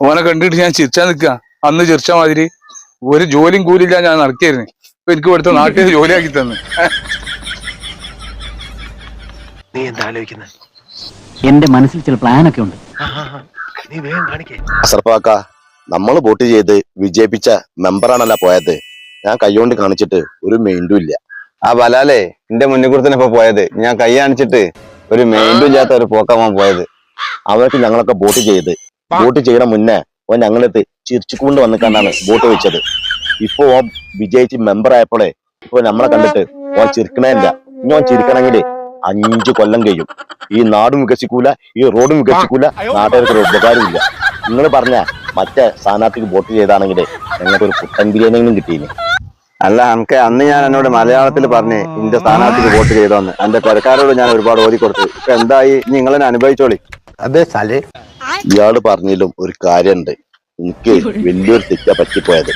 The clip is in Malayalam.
ഓനെ കണ്ടിട്ട് ഞാൻ ചിരിച്ചാ നിക്ക. അന്ന് ചിരിച്ച മാതിരി ഒരു ജോലിയും കൂലില്ല, ഞാൻ നടക്കായിരുന്നു. ഇപ്പൊ എനിക്ക് ഇവിടുത്തെ നാട്ടിൽ ജോലിയാക്കി തന്നു. നീ എന്താ ആലോചിക്കുന്നത്? എന്റെ മനസ്സിൽ ചില പ്ലാനൊക്കെ ഉണ്ട്. നീ വേഗം കാണിക്കേ. അസർപ്പാക്ക, നമ്മൾ വോട്ട് ചെയ്ത് വിജയിപ്പിച്ച മെമ്പറാണല്ല പോയത്. ഞാൻ കൈകൊണ്ട് കാണിച്ചിട്ട് ഒരു മെയിൻറ്റും ഇല്ല. ആ ബലാലേ എന്റെ മുന്നിൽ കൂടെ തന്നെ ഇപ്പൊ പോയത്. ഞാൻ കൈ കാണിച്ചിട്ട് ഒരു മെയിൻറ്റും ഇല്ലാത്ത ഒരു പോക്കാവാൻ പോയത്. അവർക്ക് ഞങ്ങളൊക്കെ വോട്ട് ചെയ്യണ മുന്നേ ഓൻ ഞങ്ങളെടുത്ത് ചിരിച്ചുകൊണ്ട് വന്നിട്ടാണ് വോട്ട് വെച്ചത്. ഇപ്പൊ ഓൻ വിജയിച്ച് മെമ്പർ ആയപ്പോഴേ ഇപ്പൊ നമ്മളെ കണ്ടിട്ട് ഓൻ ചിരിക്കണേല്ല. ഇനി ഓൻ ചിരിക്കണമെങ്കില് 5 കൊല്ലം കഴിയും. ഈ നാടും വികസിക്കൂല, ഈ റോഡും വികസിക്കൂല, നാട്ടുകാർക്ക് ഒരു ഉപകാരമില്ല. നിങ്ങൾ പറഞ്ഞ മറ്റേ സ്ഥാനാർത്ഥിക്ക് വോട്ട് ചെയ്താണെങ്കിൽ ഞങ്ങൾക്ക് ഒരു പുട്ടൻ ബിരിയാണിയും കിട്ടിയില്ലേ? അല്ല നമുക്ക് അന്ന് ഞാൻ എന്നോട് മലയാളത്തിൽ പറഞ്ഞ് എന്റെ സ്ഥാനാർത്ഥിക്ക് വോട്ട് ചെയ്തോന്ന് എന്റെ പെരക്കാരോട് ഞാൻ ഒരുപാട് ഓതി കൊടുത്തു. ഇപ്പൊ എന്തായി നിങ്ങളെന്നെ അനുഭവിച്ചോളി. അതെ സാലേ, ഇയാള് പറഞ്ഞതിലും ഒരു കാര്യമുണ്ട്. എനിക്ക് വലിയൊരു തെറ്റാ പറ്റിപ്പോയത്.